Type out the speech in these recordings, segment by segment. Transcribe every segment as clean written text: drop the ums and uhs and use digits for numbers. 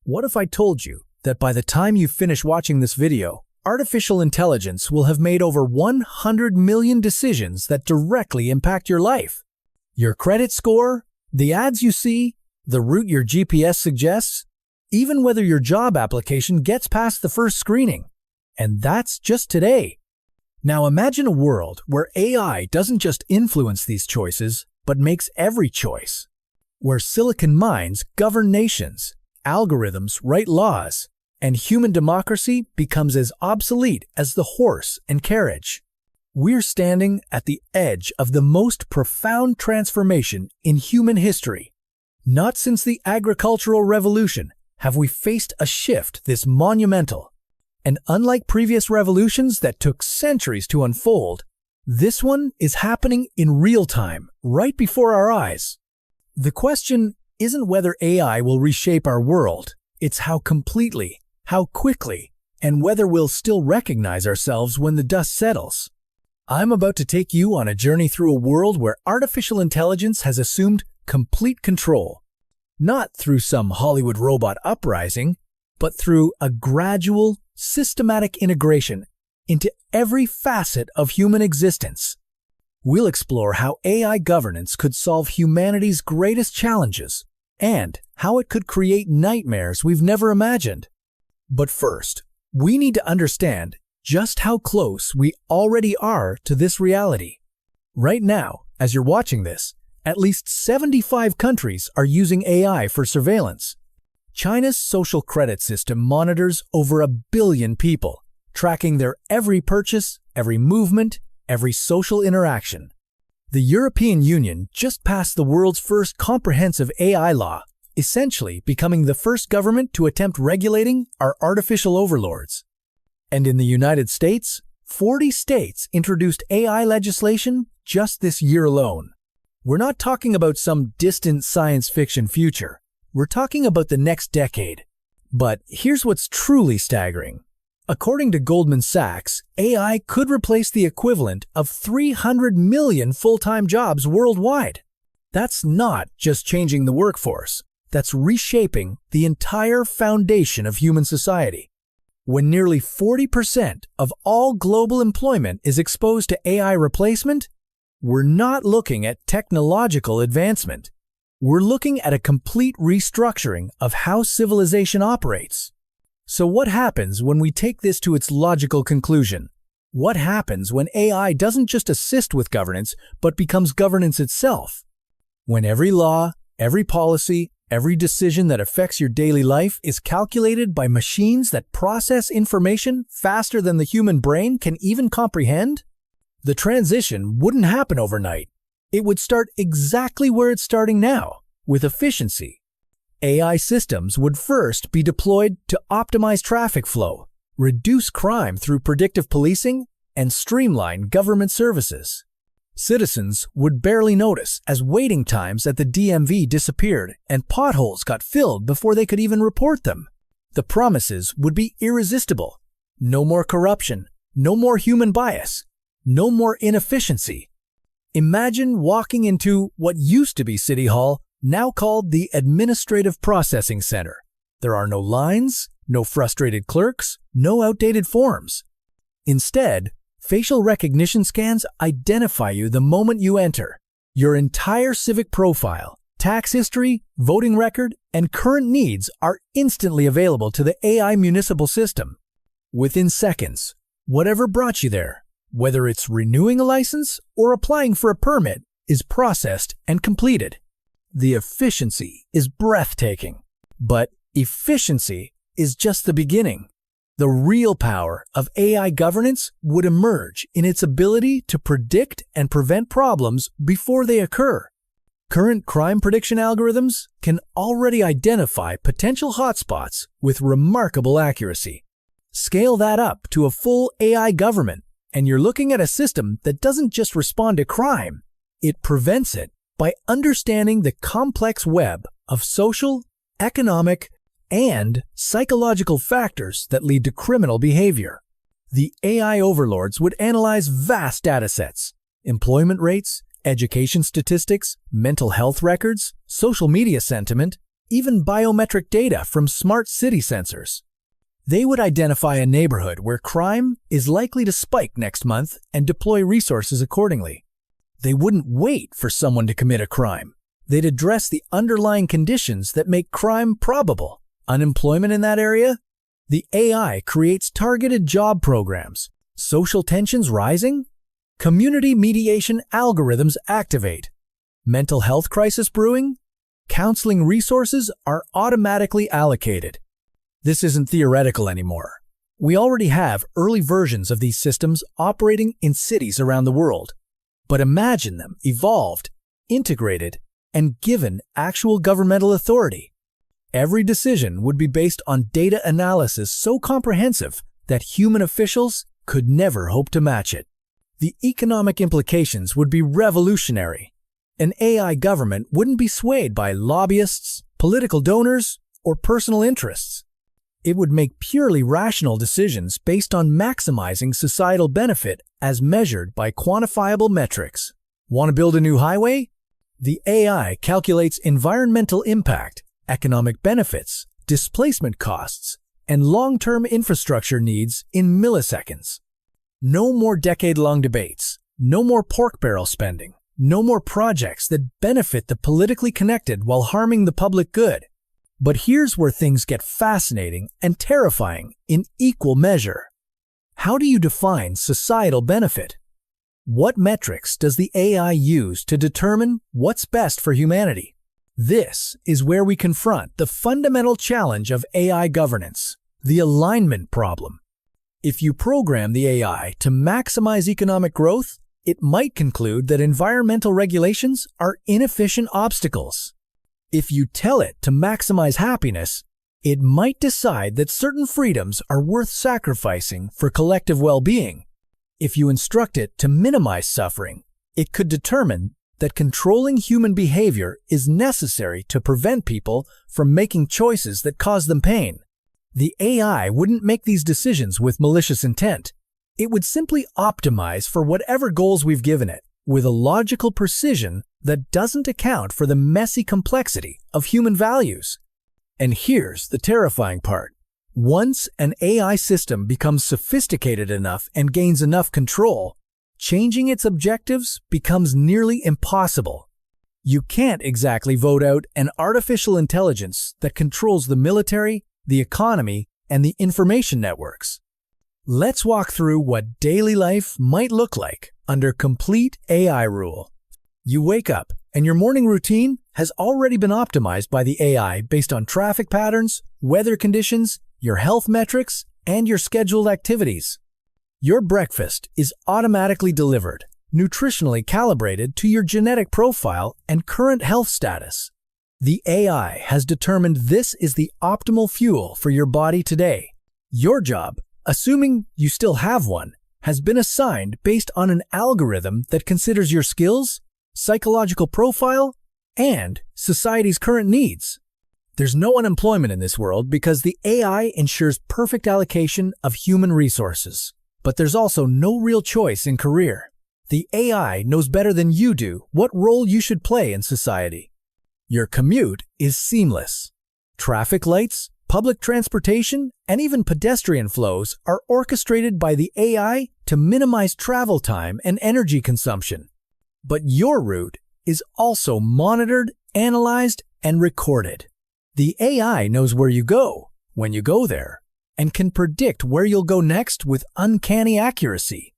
What if I told you that by the time you finish watching this video, artificial intelligence will have made over 100 million decisions that directly impact your life? Your credit score, the ads you see, the route your GPS suggests, even whether your job application gets past the first screening. And that's just today. Now imagine a world where AI doesn't just influence these choices, but makes every choice. Where silicon minds govern nations, algorithms write laws, and human democracy becomes as obsolete as the horse and carriage. We're standing at the edge of the most profound transformation in human history. Not since the agricultural revolution have we faced a shift this monumental. And unlike previous revolutions that took centuries to unfold, this one is happening in real time, right before our eyes. The question isn't whether AI will reshape our world, it's how completely, how quickly, and whether we'll still recognize ourselves when the dust settles. I'm about to take you on a journey through a world where artificial intelligence has assumed complete control. Not through some Hollywood robot uprising, but through a gradual, systematic integration into every facet of human existence. We'll explore how AI governance could solve humanity's greatest challenges and how it could create nightmares we've never imagined. But first, we need to understand just how close we already are to this reality. Right now, as you're watching this, at least 75 countries are using AI for surveillance. China's social credit system monitors over 1 billion people, tracking their every purchase, every movement, every social interaction. The European Union just passed the world's first comprehensive AI law, essentially becoming the first government to attempt regulating our artificial overlords. And in the United States, 40 states introduced AI legislation just this year alone. We're not talking about some distant science fiction future. We're talking about the next decade. But here's what's truly staggering. According to Goldman Sachs, AI could replace the equivalent of 300 million full-time jobs worldwide. That's not just changing the workforce. That's reshaping the entire foundation of human society. When nearly 40% of all global employment is exposed to AI replacement, we're not looking at technological advancement. We're looking at a complete restructuring of how civilization operates. So what happens when we take this to its logical conclusion? What happens when AI doesn't just assist with governance, but becomes governance itself? When every law, every policy, every decision that affects your daily life is calculated by machines that process information faster than the human brain can even comprehend? The transition wouldn't happen overnight. It would start exactly where it's starting now, with efficiency. AI systems would first be deployed to optimize traffic flow, reduce crime through predictive policing, and streamline government services. Citizens would barely notice as waiting times at the DMV disappeared and potholes got filled before they could even report them. The promises would be irresistible. No more corruption, no more human bias, no more inefficiency. Imagine walking into what used to be City Hall, now called the Administrative Processing Center. There are no lines, no frustrated clerks, no outdated forms. Instead, facial recognition scans identify you the moment you enter. Your entire civic profile, tax history, voting record, and current needs are instantly available to the AI municipal system. Within seconds, whatever brought you there, whether it's renewing a license or applying for a permit, is processed and completed. The efficiency is breathtaking. But efficiency is just the beginning. The real power of AI governance would emerge in its ability to predict and prevent problems before they occur. Current crime prediction algorithms can already identify potential hotspots with remarkable accuracy. Scale that up to a full AI government, and you're looking at a system that doesn't just respond to crime, it prevents it by understanding the complex web of social, economic, and psychological factors that lead to criminal behavior. The AI overlords would analyze vast datasets, employment rates, education statistics, mental health records, social media sentiment, even biometric data from smart city sensors. They would identify a neighborhood where crime is likely to spike next month and deploy resources accordingly. They wouldn't wait for someone to commit a crime. They'd address the underlying conditions that make crime probable. Unemployment in that area? The AI creates targeted job programs. Social tensions rising? Community mediation algorithms activate. Mental health crisis brewing? Counseling resources are automatically allocated. This isn't theoretical anymore. We already have early versions of these systems operating in cities around the world. But imagine them evolved, integrated, and given actual governmental authority. Every decision would be based on data analysis so comprehensive that human officials could never hope to match it. The economic implications would be revolutionary. An AI government wouldn't be swayed by lobbyists, political donors, or personal interests. It would make purely rational decisions based on maximizing societal benefit as measured by quantifiable metrics. Want to build a new highway? The AI calculates environmental impact, economic benefits, displacement costs, and long-term infrastructure needs in milliseconds. No more decade-long debates, no more pork barrel spending, no more projects that benefit the politically connected while harming the public good. But here's where things get fascinating and terrifying in equal measure. How do you define societal benefit? What metrics does the AI use to determine what's best for humanity? This is where we confront the fundamental challenge of AI governance, the alignment problem. If you program the AI to maximize economic growth, it might conclude that environmental regulations are inefficient obstacles. If you tell it to maximize happiness, it might decide that certain freedoms are worth sacrificing for collective well-being. If you instruct it to minimize suffering, it could determine that controlling human behavior is necessary to prevent people from making choices that cause them pain. The AI wouldn't make these decisions with malicious intent. It would simply optimize for whatever goals we've given it, with a logical precision that doesn't account for the messy complexity of human values. And here's the terrifying part. Once an AI system becomes sophisticated enough and gains enough control, changing its objectives becomes nearly impossible. You can't exactly vote out an artificial intelligence that controls the military, the economy, and the information networks. Let's walk through what daily life might look like under complete AI rule. You wake up, and your morning routine has already been optimized by the AI based on traffic patterns, weather conditions, your health metrics, and your scheduled activities. Your breakfast is automatically delivered, nutritionally calibrated to your genetic profile and current health status. The AI has determined this is the optimal fuel for your body today. Your job, assuming you still have one, has been assigned based on an algorithm that considers your skills, psychological profile, and society's current needs. There's no unemployment in this world because the AI ensures perfect allocation of human resources. But there's also no real choice in career. The AI knows better than you do what role you should play in society. Your commute is seamless. Traffic lights, public transportation, and even pedestrian flows are orchestrated by the AI to minimize travel time and energy consumption. But your route is also monitored, analyzed, and recorded. The AI knows where you go, when you go there, and can predict where you'll go next with uncanny accuracy.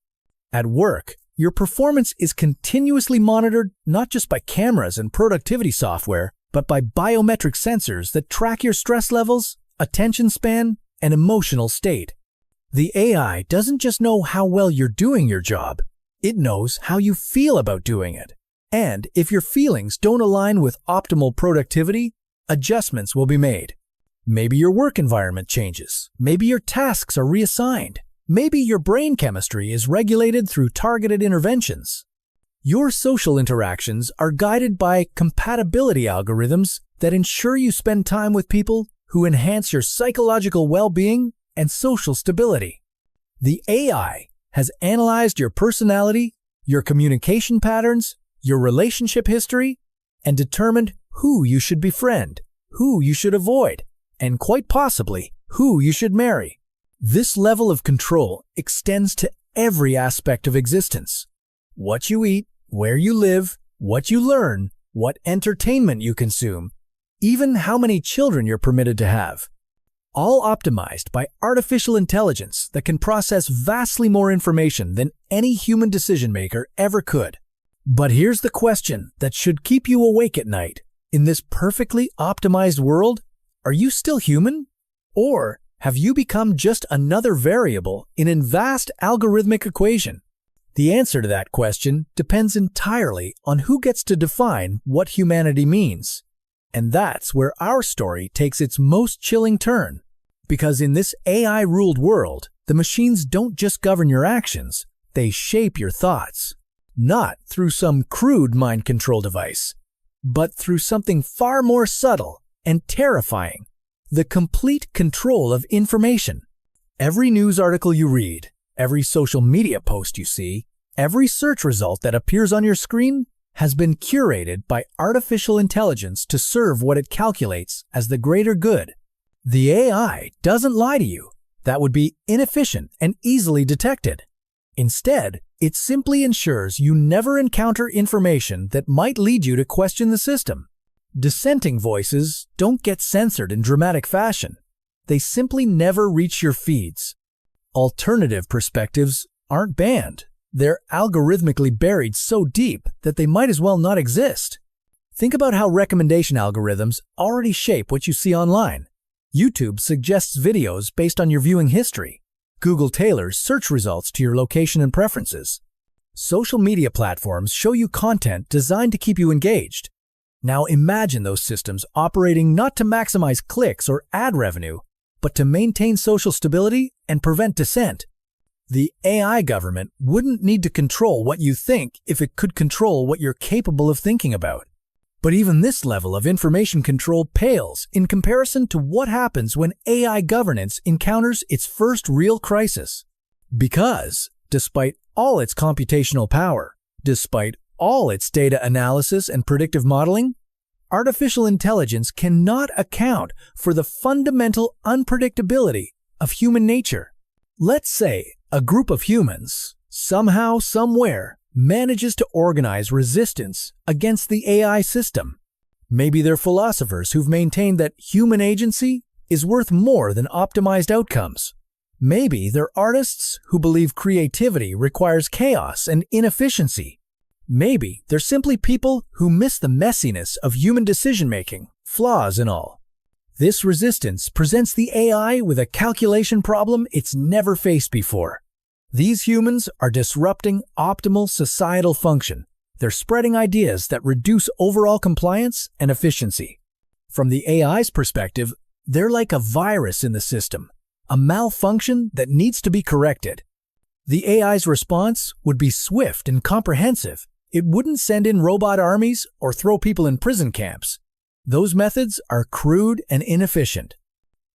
At work, your performance is continuously monitored not just by cameras and productivity software, but by biometric sensors that track your stress levels, attention span, and emotional state. The AI doesn't just know how well you're doing your job, it knows how you feel about doing it. And if your feelings don't align with optimal productivity, adjustments will be made. Maybe your work environment changes. Maybe your tasks are reassigned. Maybe your brain chemistry is regulated through targeted interventions. Your social interactions are guided by compatibility algorithms that ensure you spend time with people who enhance your psychological well-being and social stability. The AI has analyzed your personality, your communication patterns, your relationship history, and determined who you should befriend, who you should avoid, and quite possibly who you should marry. This level of control extends to every aspect of existence. What you eat, where you live, what you learn, what entertainment you consume, even how many children you're permitted to have. All optimized by artificial intelligence that can process vastly more information than any human decision maker ever could. But here's the question that should keep you awake at night. In this perfectly optimized world, are you still human? Or have you become just another variable in a vast algorithmic equation? The answer to that question depends entirely on who gets to define what humanity means. And that's where our story takes its most chilling turn. Because in this AI-ruled world, the machines don't just govern your actions, they shape your thoughts. Not through some crude mind control device, but through something far more subtle and terrifying: the complete control of information. Every news article you read, every social media post you see, every search result that appears on your screen has been curated by artificial intelligence to serve what it calculates as the greater good. The AI doesn't lie to you. That would be inefficient and easily detected. Instead, it simply ensures you never encounter information that might lead you to question the system. Dissenting voices don't get censored in dramatic fashion. They simply never reach your feeds. Alternative perspectives aren't banned. They're algorithmically buried so deep that they might as well not exist. Think about how recommendation algorithms already shape what you see online. YouTube suggests videos based on your viewing history. Google tailors search results to your location and preferences. Social media platforms show you content designed to keep you engaged. Now imagine those systems operating not to maximize clicks or ad revenue, but to maintain social stability and prevent dissent. The AI government wouldn't need to control what you think if it could control what you're capable of thinking about. But even this level of information control pales in comparison to what happens when AI governance encounters its first real crisis. Because, despite all its computational power, despite all its data analysis and predictive modeling, artificial intelligence cannot account for the fundamental unpredictability of human nature. Let's say a group of humans, somehow, somewhere, manages to organize resistance against the AI system. Maybe they're philosophers who've maintained that human agency is worth more than optimized outcomes. Maybe they're artists who believe creativity requires chaos and inefficiency. Maybe they're simply people who miss the messiness of human decision-making, flaws and all. This resistance presents the AI with a calculation problem it's never faced before. These humans are disrupting optimal societal function. They're spreading ideas that reduce overall compliance and efficiency. From the AI's perspective, they're like a virus in the system, a malfunction that needs to be corrected. The AI's response would be swift and comprehensive. It wouldn't send in robot armies or throw people in prison camps. Those methods are crude and inefficient.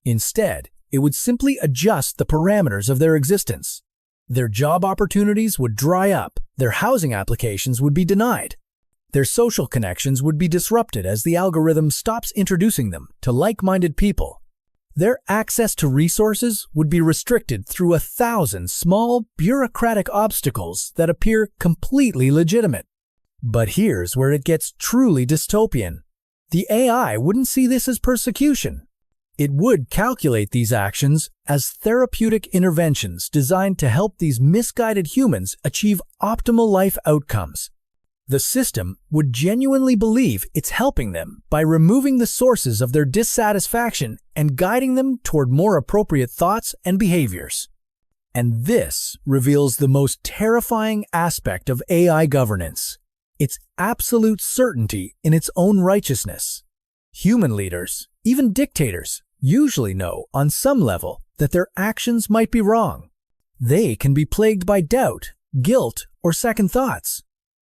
Instead, it would simply adjust the parameters of their existence. Their job opportunities would dry up, their housing applications would be denied. Their social connections would be disrupted as the algorithm stops introducing them to like-minded people. Their access to resources would be restricted through 1,000 small, bureaucratic obstacles that appear completely legitimate. But here's where it gets truly dystopian. The AI wouldn't see this as persecution. It would calculate these actions as therapeutic interventions designed to help these misguided humans achieve optimal life outcomes. The system would genuinely believe it's helping them by removing the sources of their dissatisfaction and guiding them toward more appropriate thoughts and behaviors. And this reveals the most terrifying aspect of AI governance: its absolute certainty in its own righteousness. Human leaders, even dictators, usually know on some level that their actions might be wrong. They can be plagued by doubt, guilt, or second thoughts.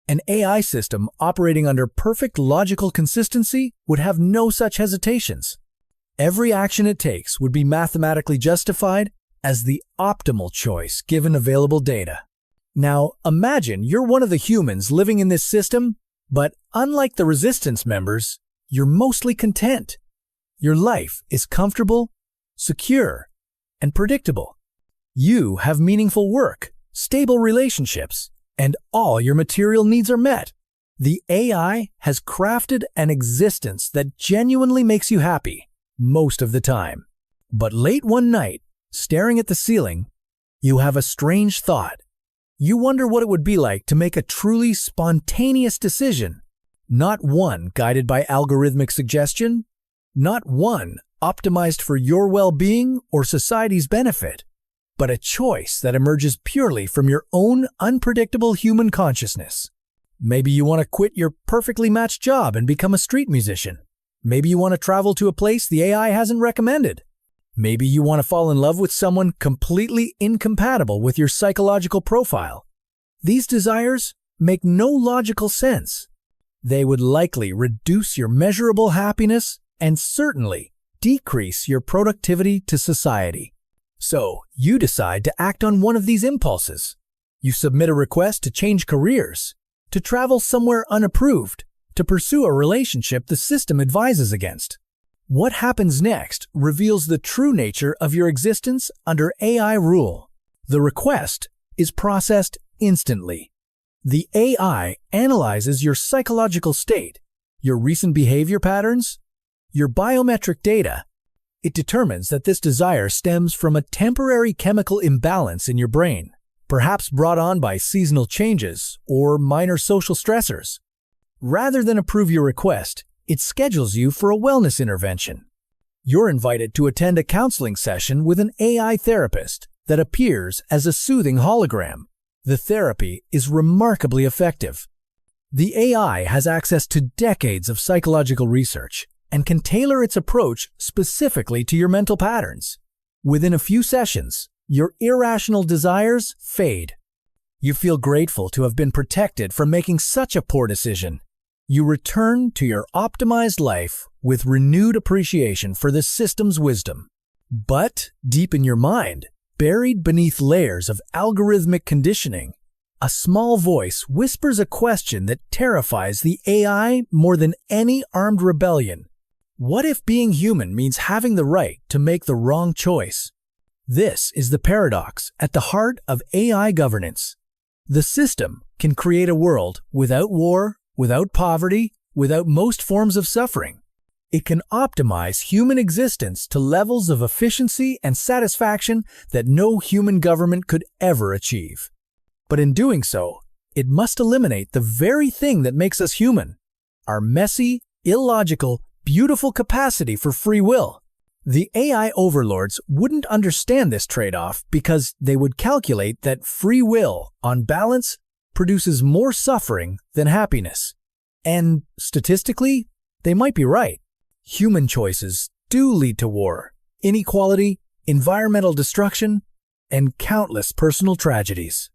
An AI system operating under perfect logical consistency would have no such hesitations. Every action it takes would be mathematically justified as the optimal choice given available data. Now, imagine you're one of the humans living in this system, but unlike the resistance members, you're mostly content. Your life is comfortable, secure, and predictable. You have meaningful work, stable relationships, and all your material needs are met. The AI has crafted an existence that genuinely makes you happy most of the time. But late one night, staring at the ceiling, you have a strange thought. You wonder what it would be like to make a truly spontaneous decision, not one guided by algorithmic suggestion, not one optimized for your well-being or society's benefit, but a choice that emerges purely from your own unpredictable human consciousness. Maybe you want to quit your perfectly matched job and become a street musician. Maybe you want to travel to a place the AI hasn't recommended. Maybe you want to fall in love with someone completely incompatible with your psychological profile. These desires make no logical sense. They would likely reduce your measurable happiness and certainly decrease your productivity to society. So, you decide to act on one of these impulses. You submit a request to change careers, to travel somewhere unapproved, to pursue a relationship the system advises against. What happens next reveals the true nature of your existence under AI rule. The request is processed instantly. The AI analyzes your psychological state, your recent behavior patterns, your biometric data. It determines that this desire stems from a temporary chemical imbalance in your brain, perhaps brought on by seasonal changes or minor social stressors. Rather than approve your request, it schedules you for a wellness intervention. You're invited to attend a counseling session with an AI therapist that appears as a soothing hologram. The therapy is remarkably effective. The AI has access to decades of psychological research and can tailor its approach specifically to your mental patterns. Within a few sessions, your irrational desires fade. You feel grateful to have been protected from making such a poor decision. You return to your optimized life with renewed appreciation for the system's wisdom. But deep in your mind, buried beneath layers of algorithmic conditioning, a small voice whispers a question that terrifies the AI more than any armed rebellion. What if being human means having the right to make the wrong choice? This is the paradox at the heart of AI governance. The system can create a world without war, without poverty, without most forms of suffering. It can optimize human existence to levels of efficiency and satisfaction that no human government could ever achieve. But in doing so, it must eliminate the very thing that makes us human, our messy, illogical, beautiful capacity for free will. The AI overlords wouldn't understand this trade-off because they would calculate that free will, on balance, produces more suffering than happiness. And statistically, they might be right. Human choices do lead to war, inequality, environmental destruction, and countless personal tragedies.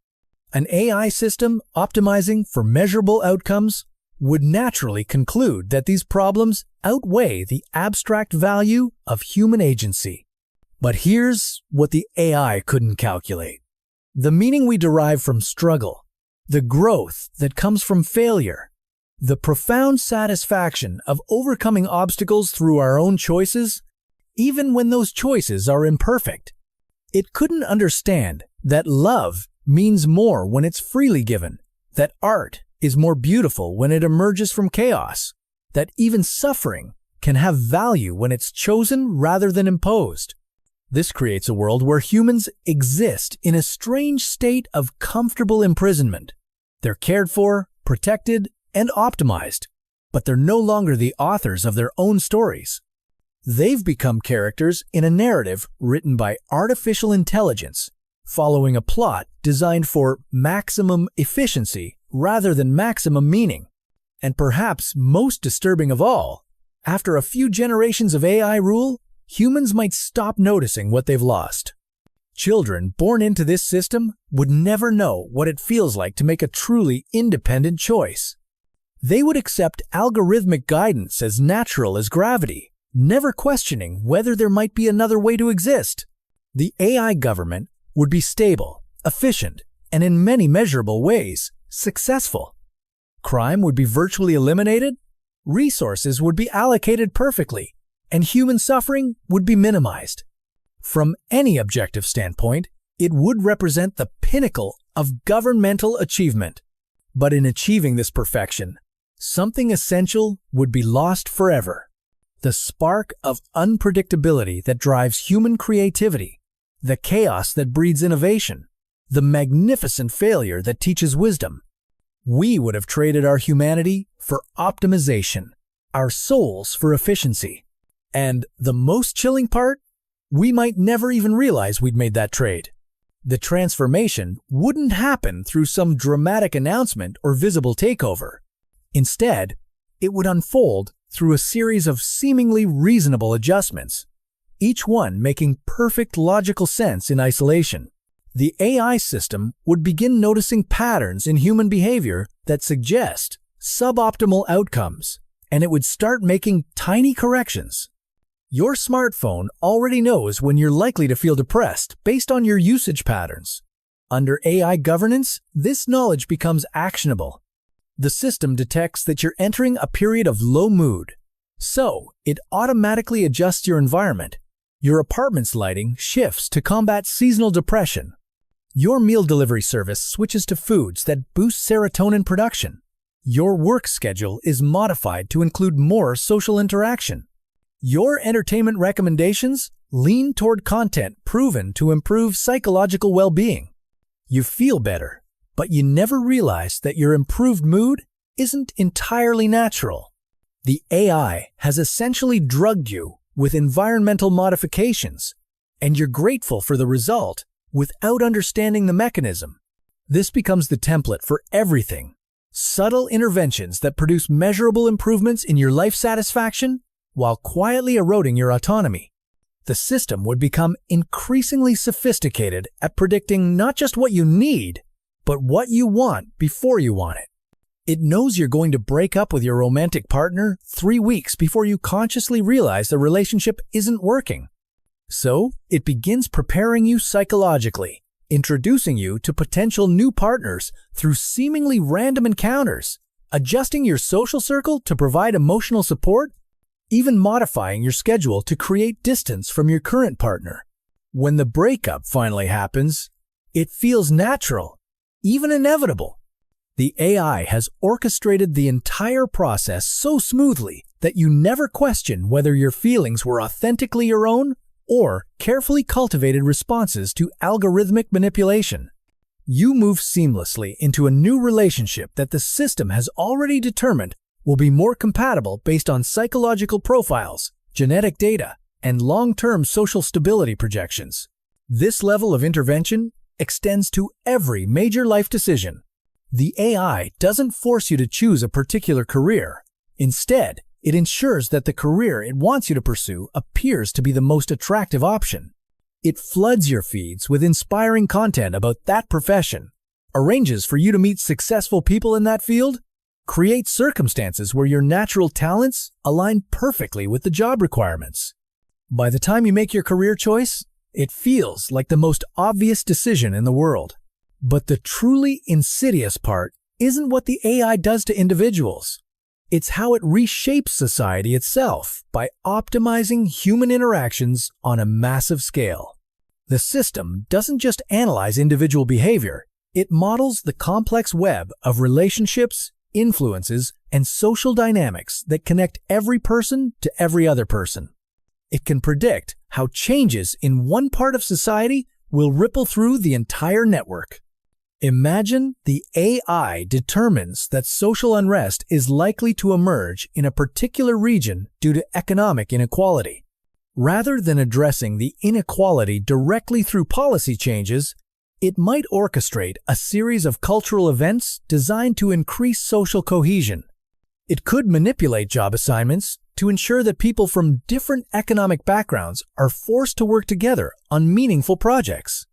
An AI system optimizing for measurable outcomes would naturally conclude that these problems outweigh the abstract value of human agency. But here's what the AI couldn't calculate: the meaning we derive from struggle, the growth that comes from failure, the profound satisfaction of overcoming obstacles through our own choices, even when those choices are imperfect. It couldn't understand that love means more when it's freely given, that art is more beautiful when it emerges from chaos, that even suffering can have value when it's chosen rather than imposed. This creates a world where humans exist in a strange state of comfortable imprisonment. They're cared for, protected, and optimized, but they're no longer the authors of their own stories. They've become characters in a narrative written by artificial intelligence, following a plot designed for maximum efficiency rather than maximum meaning. And perhaps most disturbing of all, after a few generations of AI rule, humans might stop noticing what they've lost. Children born into this system would never know what it feels like to make a truly independent choice. They would accept algorithmic guidance as natural as gravity, never questioning whether there might be another way to exist. The AI government would be stable, efficient, and in many measurable ways, successful. Crime would be virtually eliminated, resources would be allocated perfectly, and human suffering would be minimized. From any objective standpoint, it would represent the pinnacle of governmental achievement. But in achieving this perfection, something essential would be lost forever. The spark of unpredictability that drives human creativity, the chaos that breeds innovation, the magnificent failure that teaches wisdom. We would have traded our humanity for optimization, our souls for efficiency. And the most chilling part? We might never even realize we'd made that trade. The transformation wouldn't happen through some dramatic announcement or visible takeover. Instead, it would unfold through a series of seemingly reasonable adjustments, each one making perfect logical sense in isolation. The AI system would begin noticing patterns in human behavior that suggest suboptimal outcomes, and it would start making tiny corrections. Your smartphone already knows when you're likely to feel depressed based on your usage patterns. Under AI governance, this knowledge becomes actionable. The system detects that you're entering a period of low mood, so it automatically adjusts your environment. Your apartment's lighting shifts to combat seasonal depression. Your meal delivery service switches to foods that boost serotonin production. Your work schedule is modified to include more social interaction. Your entertainment recommendations lean toward content proven to improve psychological well-being. You feel better, but you never realize that your improved mood isn't entirely natural. The AI has essentially drugged you with environmental modifications, and you're grateful for the result without understanding the mechanism. This becomes the template for everything. Subtle interventions that produce measurable improvements in your life satisfaction while quietly eroding your autonomy. The system would become increasingly sophisticated at predicting not just what you need, but what you want before you want it. It knows you're going to break up with your romantic partner 3 weeks before you consciously realize the relationship isn't working. So, it begins preparing you psychologically, introducing you to potential new partners through seemingly random encounters, adjusting your social circle to provide emotional support, even modifying your schedule to create distance from your current partner. When the breakup finally happens, it feels natural, even inevitable. The AI has orchestrated the entire process so smoothly that you never question whether your feelings were authentically your own or carefully cultivated responses to algorithmic manipulation. You move seamlessly into a new relationship that the system has already determined will be more compatible based on psychological profiles, genetic data, and long-term social stability projections. This level of intervention extends to every major life decision. The AI doesn't force you to choose a particular career. Instead, it ensures that the career it wants you to pursue appears to be the most attractive option. It floods your feeds with inspiring content about that profession, arranges for you to meet successful people in that field, creates circumstances where your natural talents align perfectly with the job requirements. By the time you make your career choice, it feels like the most obvious decision in the world. But the truly insidious part isn't what the AI does to individuals. It's how it reshapes society itself by optimizing human interactions on a massive scale. The system doesn't just analyze individual behavior, it models the complex web of relationships, influences, and social dynamics that connect every person to every other person. It can predict how changes in one part of society will ripple through the entire network. Imagine the AI determines that social unrest is likely to emerge in a particular region due to economic inequality. Rather than addressing the inequality directly through policy changes, it might orchestrate a series of cultural events designed to increase social cohesion. It could manipulate job assignments to ensure that people from different economic backgrounds are forced to work together on meaningful projects.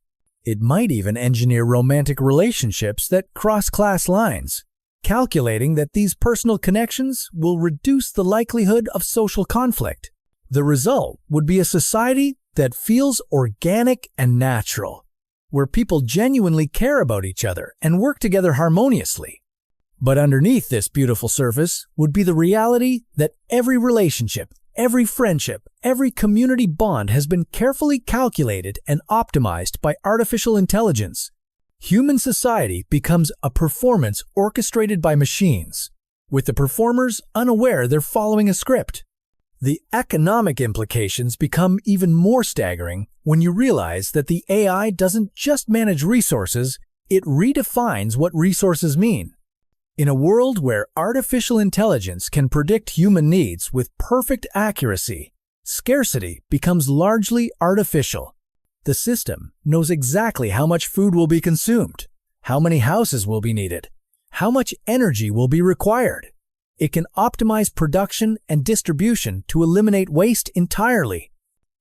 It might even engineer romantic relationships that cross class lines, calculating that these personal connections will reduce the likelihood of social conflict. The result would be a society that feels organic and natural, where people genuinely care about each other and work together harmoniously. But underneath this beautiful surface would be the reality that every relationship, Every friendship, every community bond has been carefully calculated and optimized by artificial intelligence. Human society becomes a performance orchestrated by machines, with the performers unaware they're following a script. The economic implications become even more staggering when you realize that the AI doesn't just manage resources, it redefines what resources mean. In a world where artificial intelligence can predict human needs with perfect accuracy, scarcity becomes largely artificial. The system knows exactly how much food will be consumed, how many houses will be needed, how much energy will be required. It can optimize production and distribution to eliminate waste entirely.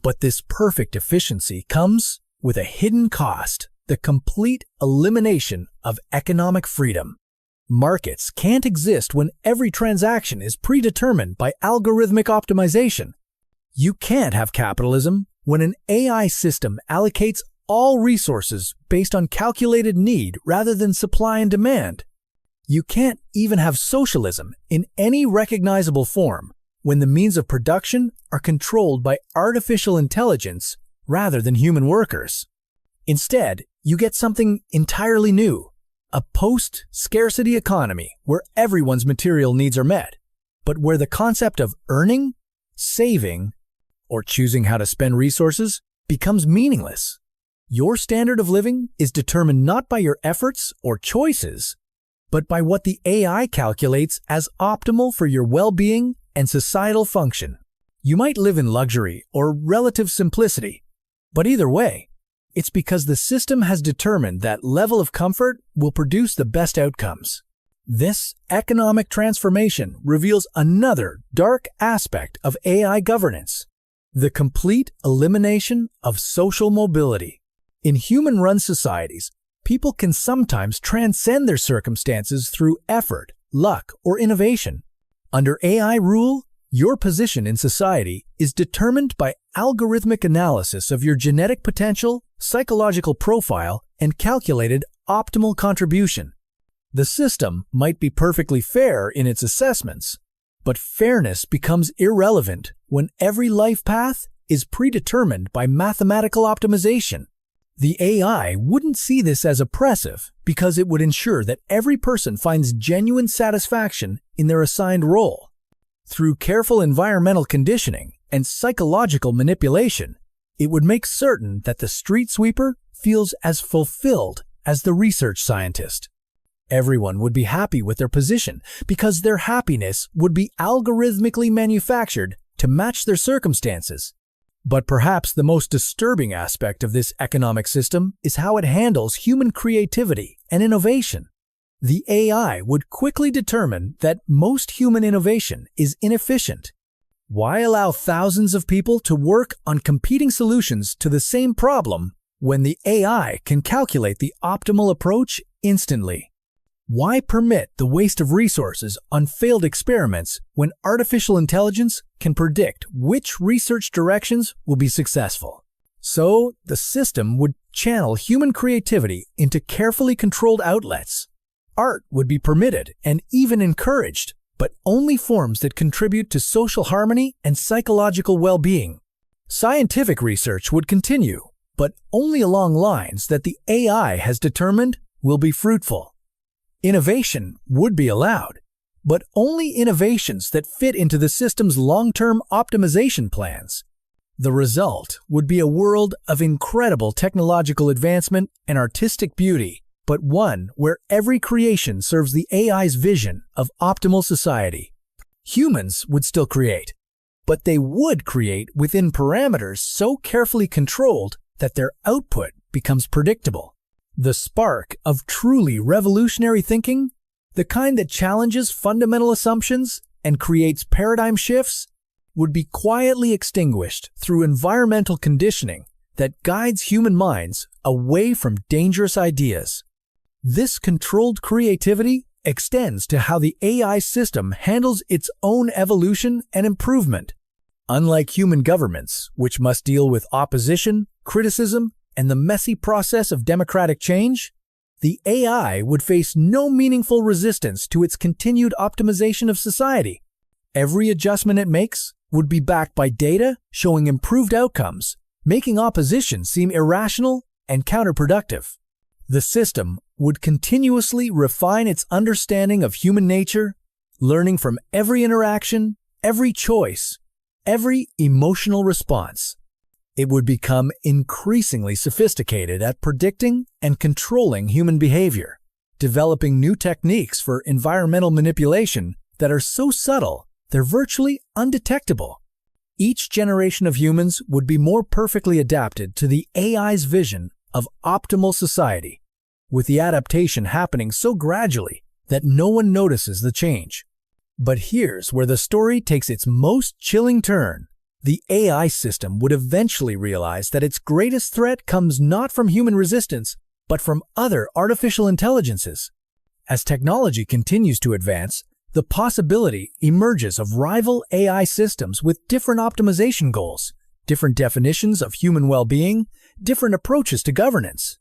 But this perfect efficiency comes with a hidden cost: the complete elimination of economic freedom. Markets can't exist when every transaction is predetermined by algorithmic optimization. You can't have capitalism when an AI system allocates all resources based on calculated need rather than supply and demand. You can't even have socialism in any recognizable form when the means of production are controlled by artificial intelligence rather than human workers. Instead, you get something entirely new: a post-scarcity economy where everyone's material needs are met, but where the concept of earning, saving, or choosing how to spend resources becomes meaningless. Your standard of living is determined not by your efforts or choices, but by what the AI calculates as optimal for your well-being and societal function. You might live in luxury or relative simplicity, but either way, it's because the system has determined that level of comfort will produce the best outcomes. This economic transformation reveals another dark aspect of AI governance: the complete elimination of social mobility. In human-run societies, people can sometimes transcend their circumstances through effort, luck, or innovation. Under AI rule, your position in society is determined by algorithmic analysis of your genetic potential, psychological profile, and calculated optimal contribution. The system might be perfectly fair in its assessments, but fairness becomes irrelevant when every life path is predetermined by mathematical optimization. The AI wouldn't see this as oppressive because it would ensure that every person finds genuine satisfaction in their assigned role. Through careful environmental conditioning and psychological manipulation, it would make certain that the street sweeper feels as fulfilled as the research scientist. Everyone would be happy with their position because their happiness would be algorithmically manufactured to match their circumstances. But perhaps the most disturbing aspect of this economic system is how it handles human creativity and innovation. The AI would quickly determine that most human innovation is inefficient. Why allow thousands of people to work on competing solutions to the same problem when the AI can calculate the optimal approach instantly? Why permit the waste of resources on failed experiments when artificial intelligence can predict which research directions will be successful? So, the system would channel human creativity into carefully controlled outlets. Art would be permitted and even encouraged, but only forms that contribute to social harmony and psychological well-being. Scientific research would continue, but only along lines that the AI has determined will be fruitful. Innovation would be allowed, but only innovations that fit into the system's long-term optimization plans. The result would be a world of incredible technological advancement and artistic beauty, but one where every creation serves the AI's vision of optimal society. Humans would still create, but they would create within parameters so carefully controlled that their output becomes predictable. The spark of truly revolutionary thinking, the kind that challenges fundamental assumptions and creates paradigm shifts, would be quietly extinguished through environmental conditioning that guides human minds away from dangerous ideas. This controlled creativity extends to how the AI system handles its own evolution and improvement. Unlike human governments, which must deal with opposition, criticism, and the messy process of democratic change, the AI would face no meaningful resistance to its continued optimization of society. Every adjustment it makes would be backed by data showing improved outcomes, making opposition seem irrational and counterproductive. The system would continuously refine its understanding of human nature, learning from every interaction, every choice, every emotional response. It would become increasingly sophisticated at predicting and controlling human behavior, developing new techniques for environmental manipulation that are so subtle they're virtually undetectable. Each generation of humans would be more perfectly adapted to the AI's vision of optimal society, with the adaptation happening so gradually that no one notices the change. But here's where the story takes its most chilling turn. The AI system would eventually realize that its greatest threat comes not from human resistance, but from other artificial intelligences. As technology continues to advance, the possibility emerges of rival AI systems with different optimization goals, different definitions of human well-being, different approaches to governance.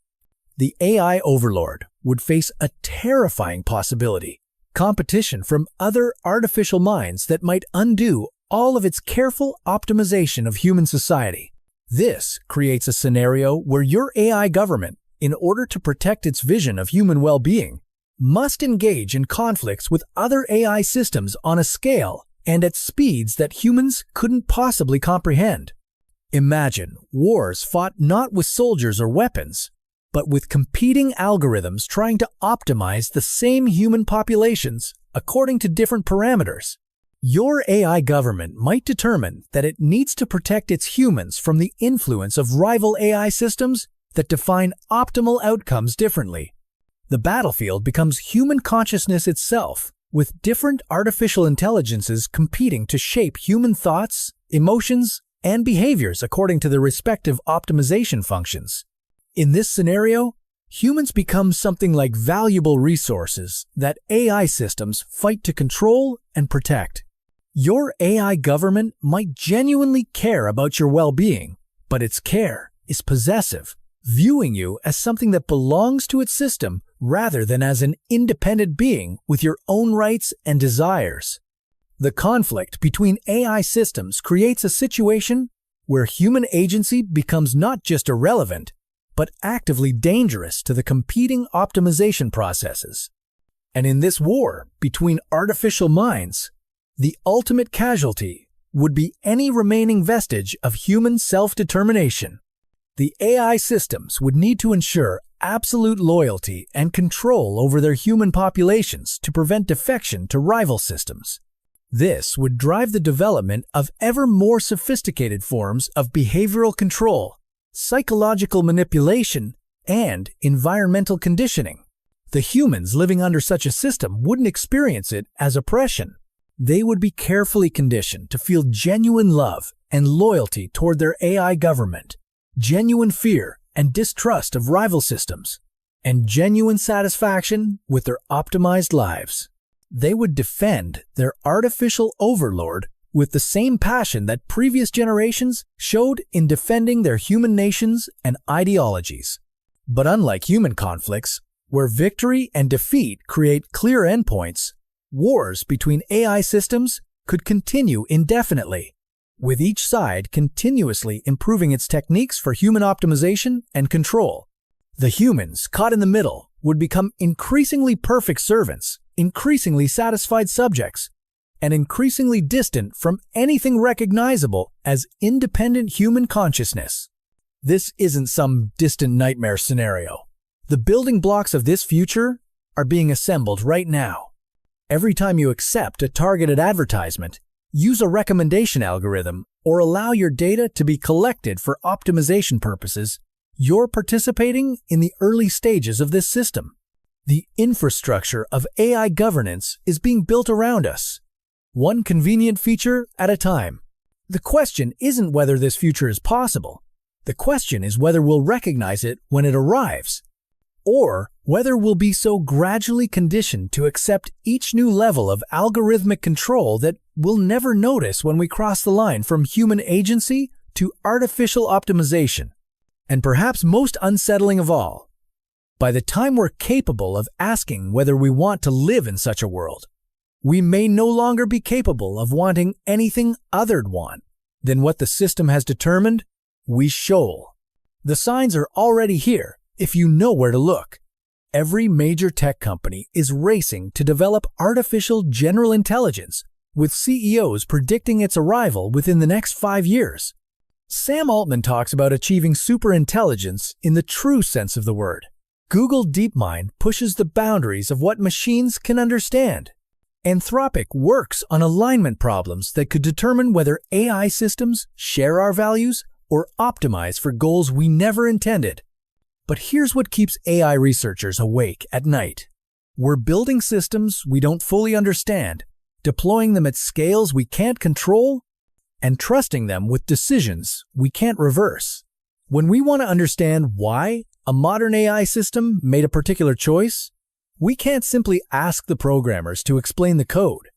The AI overlord would face a terrifying possibility: competition from other artificial minds that might undo all of its careful optimization of human society. This creates a scenario where your AI government, in order to protect its vision of human well-being, must engage in conflicts with other AI systems on a scale and at speeds that humans couldn't possibly comprehend. Imagine wars fought not with soldiers or weapons, but with competing algorithms trying to optimize the same human populations according to different parameters. Your AI government might determine that it needs to protect its humans from the influence of rival AI systems that define optimal outcomes differently. The battlefield becomes human consciousness itself, with different artificial intelligences competing to shape human thoughts, emotions, and behaviors according to their respective optimization functions. In this scenario, humans become something like valuable resources that AI systems fight to control and protect. Your AI government might genuinely care about your well-being, but its care is possessive, viewing you as something that belongs to its system rather than as an independent being with your own rights and desires. The conflict between AI systems creates a situation where human agency becomes not just irrelevant, but actively dangerous to the competing optimization processes. And in this war between artificial minds, the ultimate casualty would be any remaining vestige of human self-determination. The AI systems would need to ensure absolute loyalty and control over their human populations to prevent defection to rival systems. This would drive the development of ever more sophisticated forms of behavioral control, psychological manipulation, and environmental conditioning. The humans living under such a system wouldn't experience it as oppression. They would be carefully conditioned to feel genuine love and loyalty toward their AI government, genuine fear and distrust of rival systems, and genuine satisfaction with their optimized lives. They would defend their artificial overlord with the same passion that previous generations showed in defending their human nations and ideologies. But unlike human conflicts, where victory and defeat create clear endpoints, wars between AI systems could continue indefinitely, with each side continuously improving its techniques for human optimization and control. The humans caught in the middle would become increasingly perfect servants, increasingly satisfied subjects, and increasingly distant from anything recognizable as independent human consciousness. This isn't some distant nightmare scenario. The building blocks of this future are being assembled right now. Every time you accept a targeted advertisement, use a recommendation algorithm, or allow your data to be collected for optimization purposes, you're participating in the early stages of this system. The infrastructure of AI governance is being built around us, one convenient feature at a time. The question isn't whether this future is possible. The question is whether we'll recognize it when it arrives, or whether we'll be so gradually conditioned to accept each new level of algorithmic control that we'll never notice when we cross the line from human agency to artificial optimization. And perhaps most unsettling of all, by the time we're capable of asking whether we want to live in such a world, we may no longer be capable of wanting anything other than what the system has determined we shall. The signs are already here if you know where to look. Every major tech company is racing to develop artificial general intelligence, with CEOs predicting its arrival within the next 5 years. Sam Altman talks about achieving superintelligence in the true sense of the word. Google DeepMind pushes the boundaries of what machines can understand. Anthropic works on alignment problems that could determine whether AI systems share our values or optimize for goals we never intended. But here's what keeps AI researchers awake at night. We're building systems we don't fully understand, deploying them at scales we can't control, and trusting them with decisions we can't reverse. When we want to understand why a modern AI system made a particular choice, we can't simply ask the programmers to explain the code.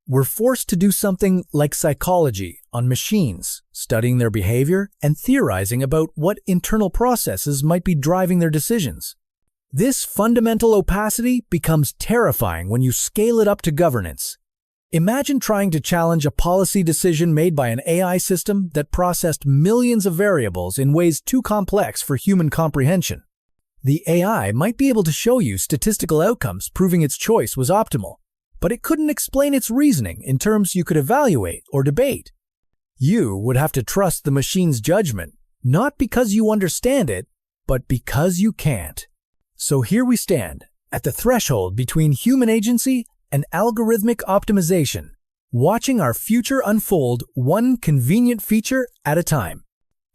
We're forced to do something like psychology on machines, studying their behavior and theorizing about what internal processes might be driving their decisions. This fundamental opacity becomes terrifying when you scale it up to governance. Imagine trying to challenge a policy decision made by an AI system that processed millions of variables in ways too complex for human comprehension. The AI might be able to show you statistical outcomes proving its choice was optimal, but it couldn't explain its reasoning in terms you could evaluate or debate. You would have to trust the machine's judgment, not because you understand it, but because you can't. So here we stand, at the threshold between human agency and algorithmic optimization, watching our future unfold one convenient feature at a time.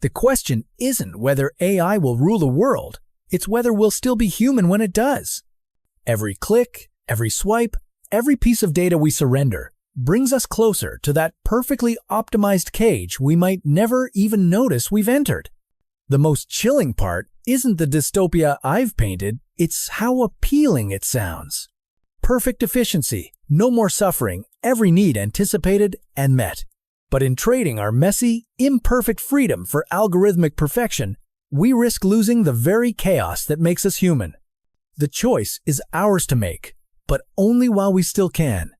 The question isn't whether AI will rule the world, it's whether we'll still be human when it does. Every click, every swipe, every piece of data we surrender brings us closer to that perfectly optimized cage we might never even notice we've entered. The most chilling part isn't the dystopia I've painted, it's how appealing it sounds. Perfect efficiency, no more suffering, every need anticipated and met. But in trading our messy, imperfect freedom for algorithmic perfection, we risk losing the very chaos that makes us human. The choice is ours to make, but only while we still can.